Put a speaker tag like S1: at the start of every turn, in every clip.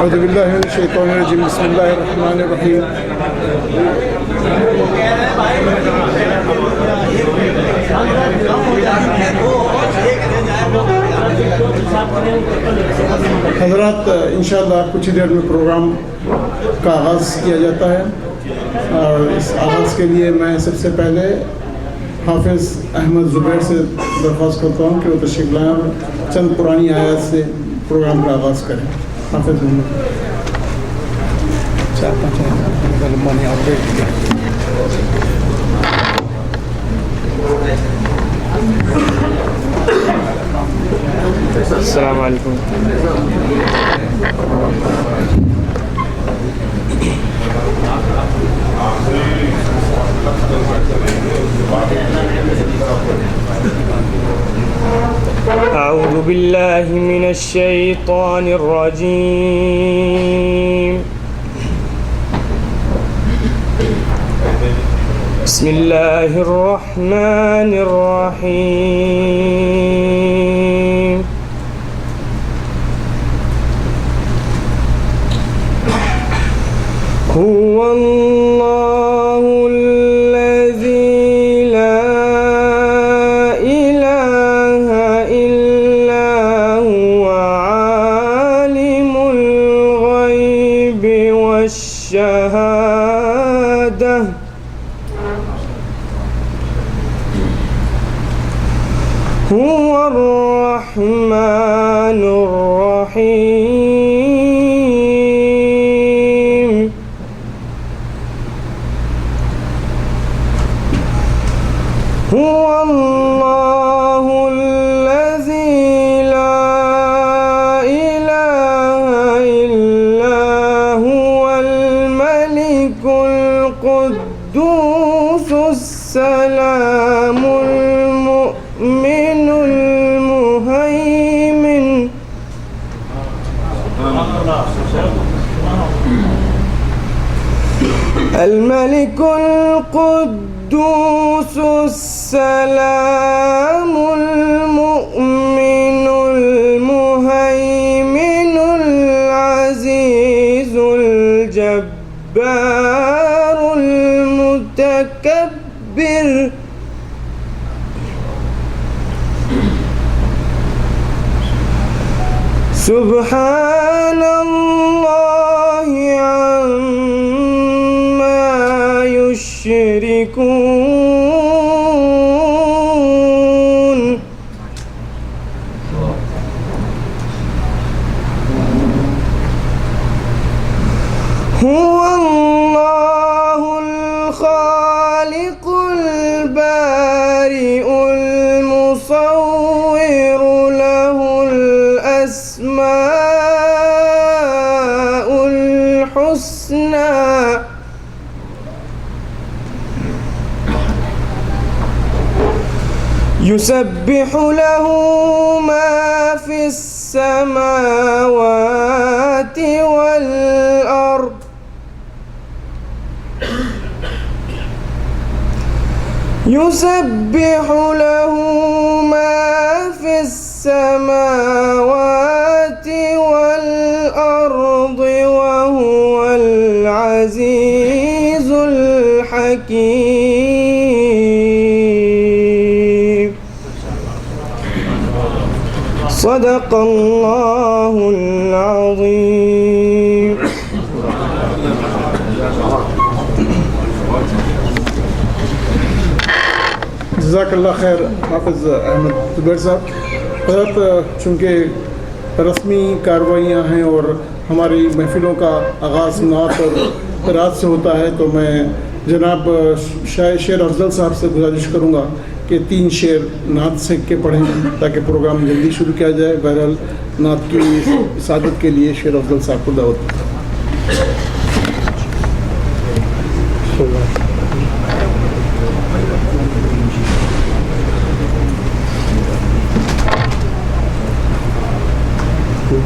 S1: اعوذ باللہ من الشیطان الرجیم بسم اللہ الرحمن الرحیم حضرات انشاءاللہ کچھ دیر میں پروگرام کا آغاز کیا جاتا ہے اور اس آغاز کے لیے میں سب سے پہلے حافظ احمد زبیر سے درخواست کرتا ہوں کہ وہ تشریف لائیں اور چند پرانی آیات سے پروگرام کا آغاز کریں. حافظ محمد
S2: السلام علیکم. اعوذ باللہ من الشیطان الرجیم. بسم اللہ الرحمن الرحیم. هو اللہ الذی لا الہ الا هو عالم الغیب والشہادہ هو الرحمن الرحیم. هو اللہ الذی لا الہ الا هو الملک القدوس السلام المؤمن المهيمن الملك القدوس السلام المؤمن المهيمن العزيز الجبار المتكبر سبحان اللہ عما یشرکون. هو اللہ الخالق البارئ المصور له الأسماء الحسنى يسبح له ما في السماوات والأرض يسبح له ما في السماوات والأرض وهو العزيز الحكيم. صدق اللہ العظیم.
S1: جزاک اللہ خیر حافظ احمد زبیر صاحب. حضرت چونکہ رسمی کارروائیاں ہیں اور ہماری محفلوں کا آغاز نعت اور قرات سے ہوتا ہے تو میں جناب شیر افضل صاحب سے گزارش کروں گا کہ 3 شعر نعت سیکھ کے پڑھیں تاکہ پروگرام جلدی شروع کیا جائے. بہرحال نعت کی سعادت کے لیے شیر افضل صاحب کو دعوت.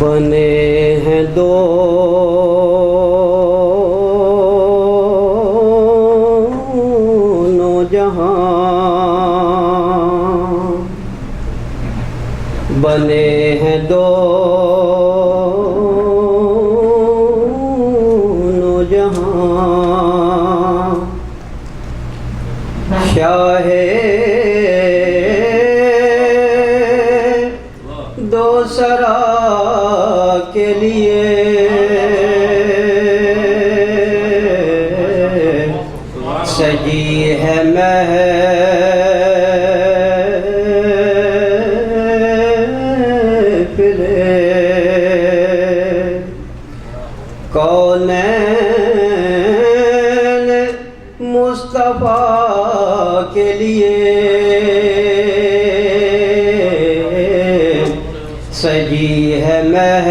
S3: بنے ہیں دونوں جہاں، بنے ہیں دونوں کے لیے سجی ہے محفل کونین مصطفیٰ کے لیے سجی ہے محفل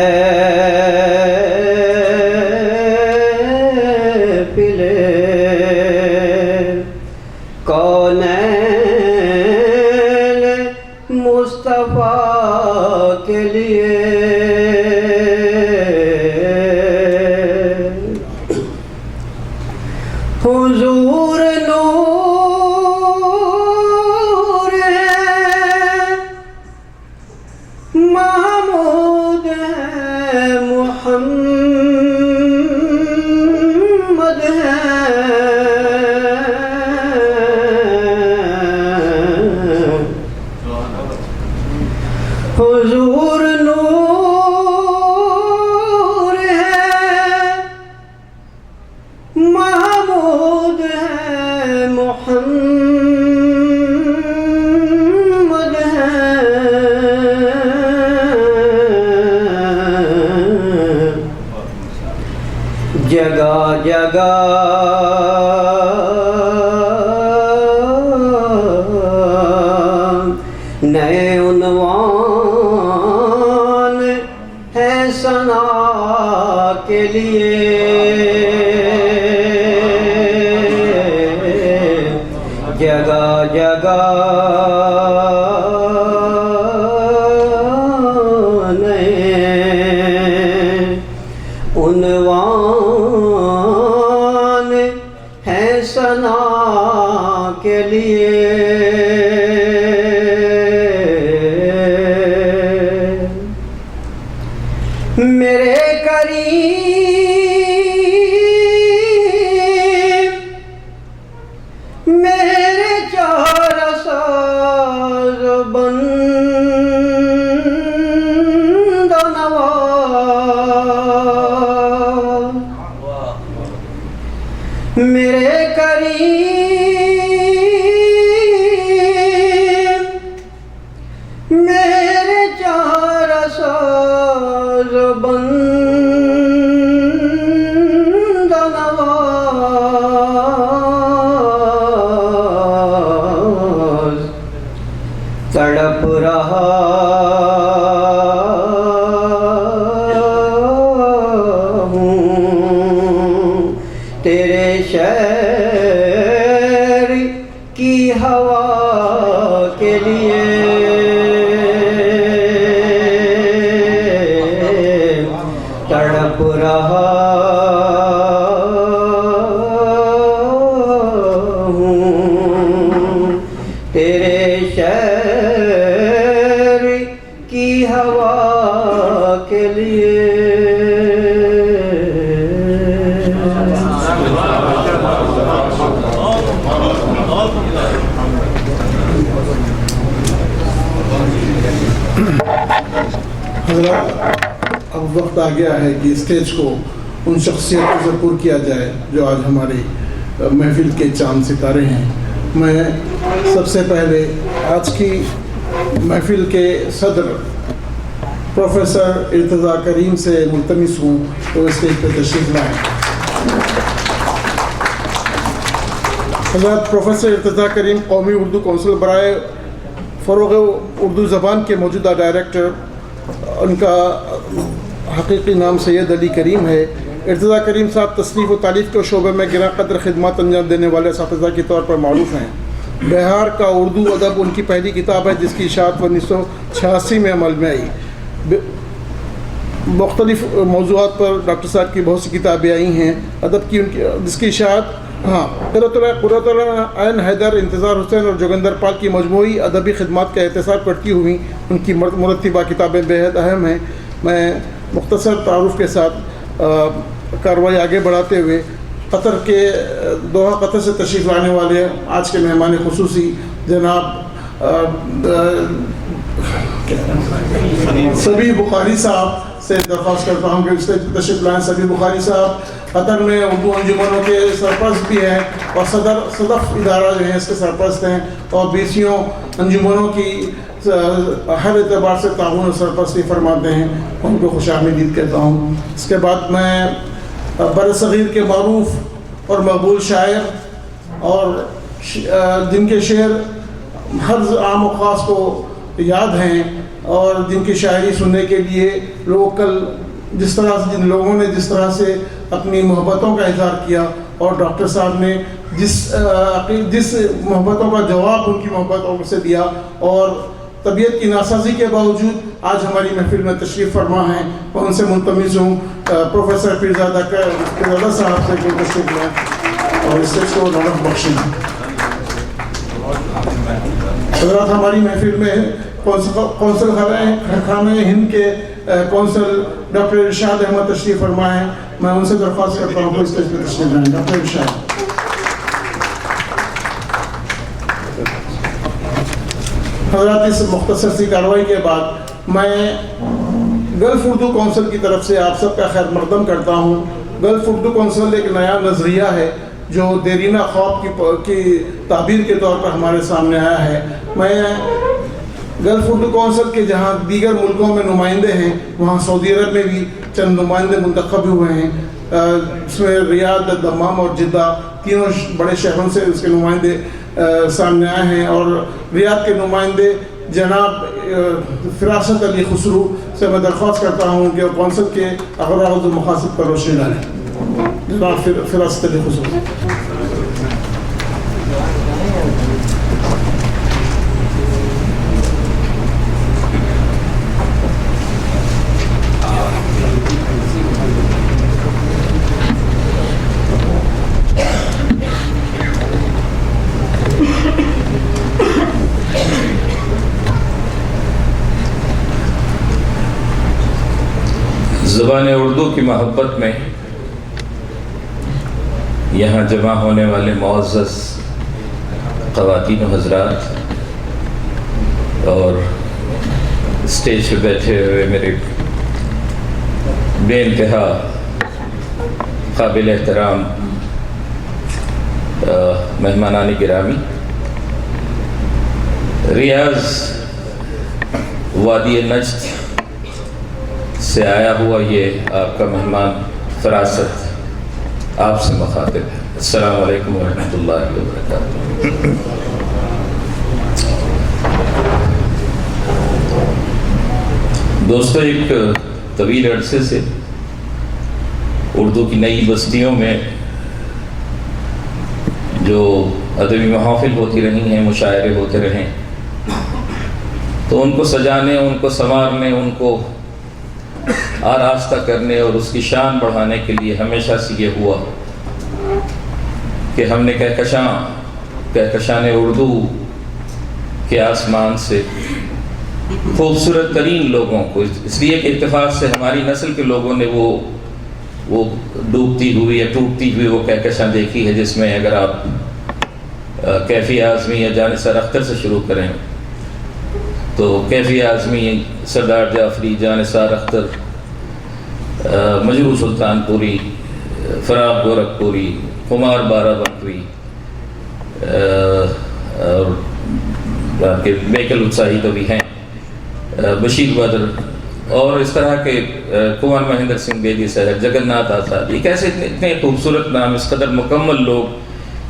S3: کونین مصطفیٰ کے لیے حضور نور ہے محمود ہے محمد ہے حضور نور ہے محمود ہے محمد ہے جگہ جگہ نئے عنوان ہے ثنا کے لیے جگہ جگہ نئے عنوان ہے ثنا کے لیے میرے کریم میرے چار ساز بند نواز میرے کریم میرے چار ساز بند نواز تڑپ رہا ہوں تیرے شہر کی ہوا کے لیے تڑپ رہا ہوں تیرے شہر کی ہوا کے لیے
S1: حضرات اب وقت آ گیا ہے کہ اسٹیج کو ان شخصیتوں سے پر کیا جائے جو آج ہماری محفل کے چاند ستارے ہیں. میں سب سے پہلے آج کی محفل کے صدر پروفیسر ارتضیٰ کریم سے ملتمس ہوں تو اسٹیج پہ تشریف لائیں. حضرات پروفیسر ارتضیٰ کریم قومی اردو کونسل برائے فروغ اردو زبان کے موجودہ ڈائریکٹر. ان کا حقیقی نام سید علی کریم ہے. ارتضیٰ کریم صاحب تصنیف و تالیف کے شعبے میں گراں قدر خدمات انجام دینے والے اساتذہ کے طور پر معروف ہیں. بہار کا اردو ادب ان کی پہلی کتاب ہے جس کی اشاعت 1986 میں عمل میں آئی. مختلف موضوعات پر ڈاکٹر صاحب کی بہت سی کتابیں آئی ہیں ادب کی. ان کی جس کی اشاعت قرۃ العین حیدر، انتظار حسین اور جوگندر پال کی مجموعی ادبی خدمات کا احتساب کرتی ہوئی ان کی مرتبہ کتابیں بےحد اہم ہیں. میں مختصر تعارف کے ساتھ کارروائی آگے بڑھاتے ہوئے قطر کے دوحہ قطر سے تشریف لانے والے آج کے مہمان خصوصی جناب سبیح بخاری صاحب سے درخواست کرتا ہوں کہ اس سے تشریف لائیں. سبی بخاری صاحب قطر میں اردو انجمنوں کے سرپرست بھی ہیں اور صدف ادارہ جو ہے اس کے سرپرست ہیں, اور بیسیوں انجمنوں کی ہر اعتبار سے تعاون و سرپرستی فرماتے ہیں. ان کو خوش آمدید کہتا ہوں. اس کے بعد میں بر صغیر کے معروف اور مقبول شاعر اور جن کے شعر ہر عام و خاص کو یاد ہیں اور جن کی شاعری سننے کے لیے لوگ کل جس لوگوں نے جس طرح سے اپنی محبتوں کا اظہار کیا اور ڈاکٹر صاحب نے جس محبتوں کا جواب ان کی محبتوں سے دیا, اور طبیعت کی ناسازی کے باوجود آج ہماری محفل میں تشریف فرما ہیں, میں ان سے منتمز ہوں پروفیسر پیرزادہ صاحب سے کہ تشریف لیں اور اس سے کو رونق بخشیں. حضرات, ہماری محفل میں قونصل خانہ ہند کے قونصل ڈاکٹر ارشاد احمد تشریف فرما ہیں. میں ان سے درخواست کرتا ہوں کہ اس پہ تشریف لائیں. ڈاکٹر ارشاد. حضرات, اس مختصر سی کارروائی کے بعد میں گلف اردو کونسل کی طرف سے آپ سب کا خیر مقدم کرتا ہوں. گلف اردو کونسل ایک نیا نظریہ ہے جو دیرینہ خواب کی تعبیر کے طور پر ہمارے سامنے آیا ہے. میں گلف اردو کونسل کے جہاں دیگر ملکوں میں نمائندے ہیں, وہاں سعودی عرب میں بھی چند نمائندے منتخب ہوئے ہیں. اس میں ریاض, دمام اور جدہ تینوں بڑے شہروں سے اس کے نمائندے سامنے آئے ہیں, اور ریاض کے نمائندے جناب فراست علی خسرو سے میں درخواست کرتا ہوں کہ وہ کونسل کے اغراض و مقاصد پر روشنی ڈالیں. جناب فراست علی خسرو.
S4: زبان اردو کی محبت میں یہاں جمع ہونے والے معزز خواتین و حضرات اور اسٹیج پہ بیٹھے ہوئے میرے بے انتہا قابل احترام مہمانان گرامی, ریاض وادی نجد سے آیا ہوا یہ آپ کا مہمان فراست آپ سے مخاطب ہے. السلام علیکم ورحمۃ اللہ وبرکاتہ. دوستو, ایک طویل عرصے سے اردو کی نئی بستیوں میں جو ادبی محافل ہوتی رہی ہیں, مشاعرے ہوتے رہے, تو ان کو سجانے, ان کو سنوارنے, ان کو آراستہ کرنے اور اس کی شان بڑھانے کے لیے ہمیشہ سے یہ ہوا کہ ہم نے کہکشان اردو کے آسمان سے خوبصورت ترین لوگوں کو, اس لیے کہ اتفاق سے ہماری نسل کے لوگوں نے وہ ڈوبتی ہوئی یا ٹوٹتی ہوئی وہ کہکشاں دیکھی ہے, جس میں اگر آپ کیفی اعظمی یا جانثار اختر سے شروع کریں تو کیفی اعظمی, سردار جعفری, جانثار اختر, مجروح سلطان پوری, فراق گورکھپوری, قمار بارہ بنکوی اور بیکل اتساہی تو بھی ہیں, بشیر بدر, اور اس طرح کے کنور مہندر سنگھ بیدی صاحب, جگن ناتھ آزاد, ایک ایسے اتنے خوبصورت نام, اس قدر مکمل لوگ,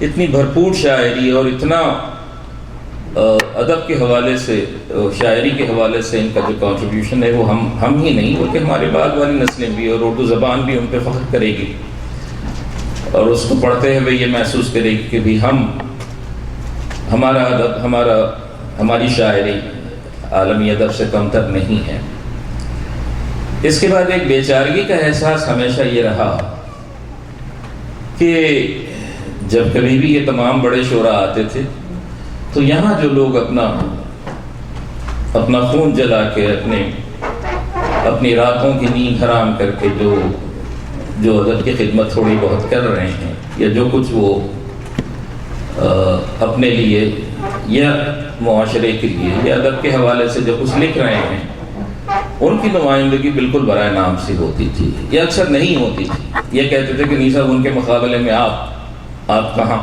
S4: اتنی بھرپور شاعری اور اتنا ادب کے حوالے سے, شاعری کے حوالے سے ان کا جو کنٹریبیوشن ہے وہ ہم ہی نہیں بلکہ ہمارے بعد والی نسلیں بھی, اور اردو زبان بھی ان پہ فخر کرے گی اور اس کو پڑھتے ہوئے یہ محسوس کرے گی کہ بھی ہمارا ادب, ہماری شاعری عالمی ادب سے کمتر نہیں ہے. اس کے بعد ایک بیچارگی کا احساس ہمیشہ یہ رہا کہ جب کبھی بھی یہ تمام بڑے شعراء آتے تھے تو یہاں جو لوگ اپنا خون جلا کے, اپنی راتوں کی نیند حرام کر کے جو ادب کی خدمت تھوڑی بہت کر رہے ہیں, یا جو کچھ وہ اپنے لیے یا معاشرے کے لیے یا ادب کے حوالے سے جو کچھ لکھ رہے ہیں, ان کی نمائندگی بالکل برائے نام سے ہوتی تھی، یہ اکثر نہیں ہوتی تھی۔ یہ کہتے تھے کہ نہیں صاحب ان کے مقابلے میں آپ کہاں،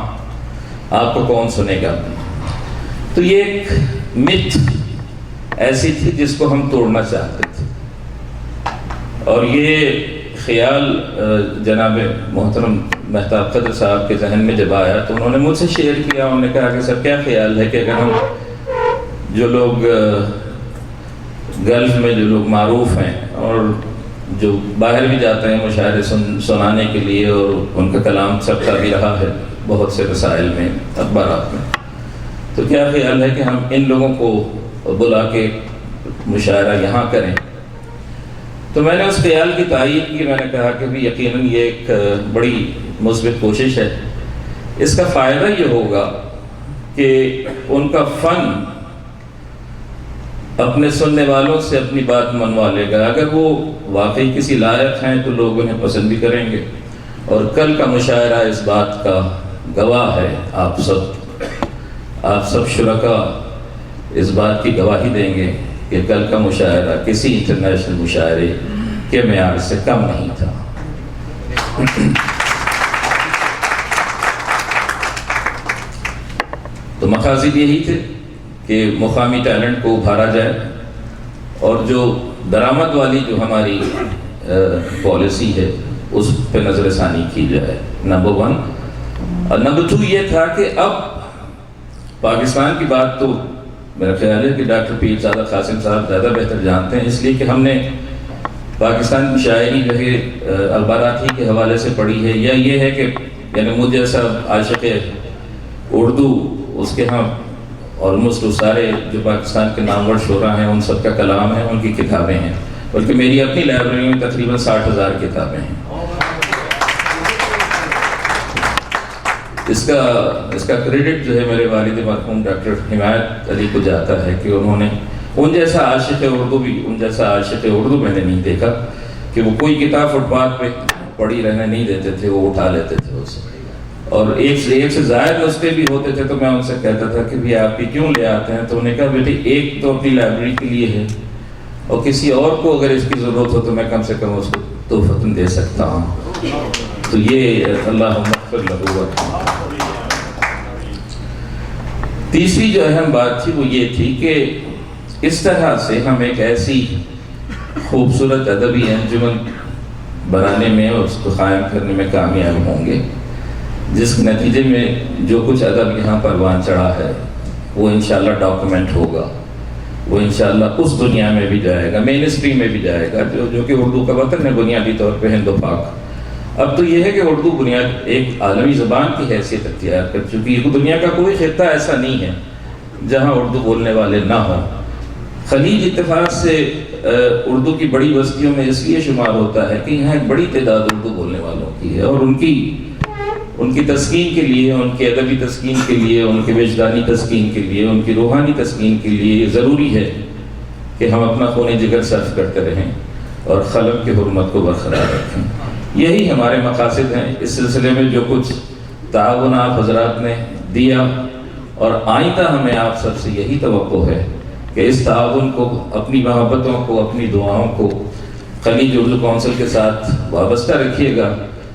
S4: آپ کو کون سنے گا۔ تو یہ ایک متھ ایسی تھی جس کو ہم توڑنا چاہتے تھے، اور یہ خیال جناب محترم مہتاب قدر صاحب کے ذہن میں جب آیا تو انہوں نے مجھ سے شیئر کیا۔ انہوں نے کہا کہ سر کیا خیال ہے کہ اگر ہم جو لوگ گلف میں جو لوگ معروف ہیں اور جو باہر بھی جاتے ہیں مشاعرے سنانے کے لیے، اور ان کا کلام چھپتا بھی رہا ہے بہت سے رسائل میں، اخبارات میں، تو کیا خیال ہے کہ ہم ان لوگوں کو بلا کے مشاعرہ یہاں کریں؟ تو میں نے اس خیال کی تائید کی۔ میں نے کہا کہ بھی یقیناً یہ ایک بڑی مثبت کوشش ہے، اس کا فائدہ یہ ہوگا کہ ان کا فن اپنے سننے والوں سے اپنی بات منوا لے گا۔ اگر وہ واقعی کسی لائق ہیں تو لوگ انہیں پسند بھی کریں گے، اور کل کا مشاعرہ اس بات کا گواہ ہے۔ آپ سب شرکاء اس بات کی گواہی دیں گے کہ کل کا مشاعرہ کسی انٹرنیشنل مشاعرے کے معیار سے کم نہیں تھا۔ تو مقاصد یہی تھے کہ مقامی ٹیلنٹ کو ابھارا جائے، اور جو درآمد والی جو ہماری پالیسی ہے اس پہ نظر ثانی کی جائے، نمبر 1۔ اور نمبر 2 یہ تھا کہ اب پاکستان کی بات تو میرا خیال ہے کہ ڈاکٹر پیر سعادہ قاسم صاحب زیادہ بہتر جانتے ہیں، اس لیے کہ ہم نے پاکستان کی شاعری جو ہے الباراتی کے حوالے سے پڑھی ہے، یا یہ ہے کہ یعنی مجھے جیسا عاشق اردو اس کے ہاں آلموسٹ سارے جو پاکستان کے نامور شعراء ہیں ان سب کا کلام ہے، ان کی کتابیں ہیں، بلکہ میری اپنی لائبریری میں تقریباً 60,000 کتابیں ہیں۔ اس کا کریڈٹ جو ہے میرے والد مرحوم ڈاکٹر حمایت علی کو جاتا ہے کہ انہوں نے ان جیسا عاشق اردو میں نے نہیں دیکھا کہ وہ کوئی کتاب فٹ پاتھ پہ پڑھی رہنے نہیں دیتے تھے، وہ اٹھا لیتے تھے اسے، اور ایک سے زائد نسخے بھی ہوتے تھے۔ تو میں ان سے کہتا تھا کہ بھی آپ بھی کیوں لے آتے ہیں؟ تو انہوں نے کہا بیٹے ایک تو اپنی لائبریری کے لیے ہے، اور کسی اور کو اگر اس کی ضرورت ہو تو میں کم سے کم اس کو تحفتاً دے سکتا ہوں۔ تو یہ اللہ مغفر لہ۔ تیسری جو اہم بات تھی وہ یہ تھی کہ اس طرح سے ہم ایک ایسی خوبصورت ادبی انجمن بنانے میں اور اس کو قائم کرنے میں کامیاب ہوں گے جس کے نتیجے میں جو کچھ ادب یہاں پروان چڑھا ہے وہ انشاءاللہ ڈاکومنٹ ہوگا، وہ انشاءاللہ اس دنیا میں بھی جائے گا، مین اسٹریم میں بھی جائے گا، جو کہ اردو کا وطن ہے بنیادی طور پہ ہند و پاک۔ اب تو یہ ہے کہ اردو بنیاد ایک عالمی زبان کی حیثیت اختیار کر چکی ہے۔ دنیا کا کوئی خطہ ایسا نہیں ہے جہاں اردو بولنے والے نہ ہوں۔ خلیج اتفاق سے اردو کی بڑی بستیوں میں اس لیے شمار ہوتا ہے کہ یہاں ایک بڑی تعداد اردو بولنے والوں کی ہے، اور ان کی تسکین کے لیے، ان کی ادبی تسکین کے لیے، ان کے وجدانی تسکین کے لیے، ان کی روحانی تسکین کے لیے یہ ضروری ہے کہ ہم اپنا خون جگر صرف کرتے رہیں اور قلم کی حرمت کو برقرار رکھیں۔ یہی ہمارے مقاصد ہیں۔ اس سلسلے میں جو کچھ تعاون آپ حضرات نے دیا، اور آئندہ ہمیں آپ سب سے یہی توقع ہے کہ اس تعاون کو، اپنی محبتوں کو، اپنی دعاؤں کو خلیج اردو کونسل کے ساتھ وابستہ رکھیے گا۔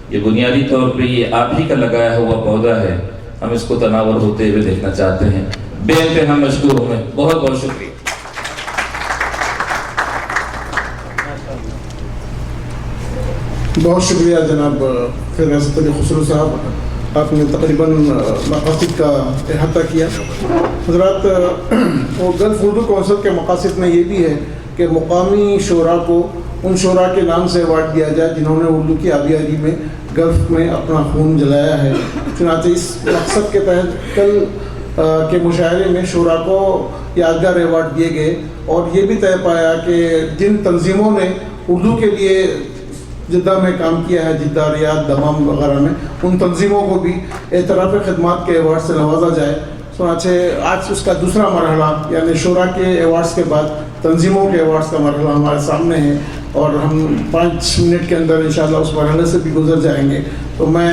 S4: یہ بنیادی طور پہ یہ آپ ہی کا لگایا ہوا پودا ہے، ہم اس کو تناور ہوتے ہوئے دیکھنا چاہتے ہیں۔ بے انتہا مشکور ہوں میں، بہت بہت شکریہ۔
S1: بہت شکریہ جناب ریاست علی خسرو صاحب، آپ نے تقریباً مقاصد کا احاطہ کیا۔ حضرات، وہ گلف اردو کونسل کے مقاصد میں یہ بھی ہے کہ مقامی شعراء کو ان شعراء کے نام سے ایوارڈ دیا جائے جنہوں نے اردو کی آبیاری میں گلف میں اپنا خون جلایا ہے۔ چنانچہ اس مقصد کے تحت کل کے مشاعرے میں شعراء کو یادگار ایوارڈ دیے گئے، اور یہ بھی طے پایا کہ جن تنظیموں نے اردو کے لیے جدہ میں کام کیا ہے، جدہ، ریاض، دمام وغیرہ میں، ان تنظیموں کو بھی اعتراف خدمات کے ایوارڈ سے نوازا جائے۔ چنانچہ آج اس کا دوسرا مرحلہ، یعنی شعراء کے ایوارڈز کے بعد تنظیموں کے ایوارڈز کا مرحلہ ہمارے سامنے ہے، اور ہم 5 منٹ کے اندر انشاءاللہ اس مرحلے سے بھی گزر جائیں گے۔ تو میں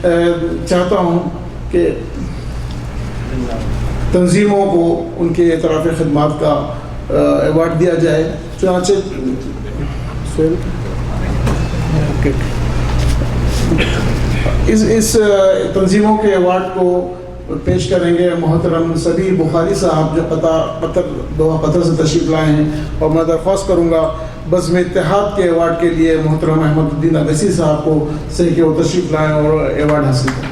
S1: چاہتا ہوں کہ تنظیموں کو ان کے اعتراف خدمات کا ایوارڈ دیا جائے. چنانچہ اس تنظیموں کے ایوارڈ کو پیش کریں گے محترم سبیر بخاری صاحب جو قطر سے تشریف لائے ہیں. اور میں درخواست کروں گا بزم اتحاد کے ایوارڈ کے لیے محترم احمد الدین اویسی صاحب کو سے کہ وہ تشریف لائیں اور ایوارڈ حاصل کریں.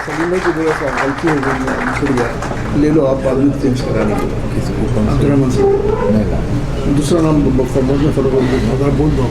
S1: سلیمہ کی وجہ سے غلطی ہو گئی لے لو آپ آدمی چینج کرانے کے لیے دوسرا نام بول دو.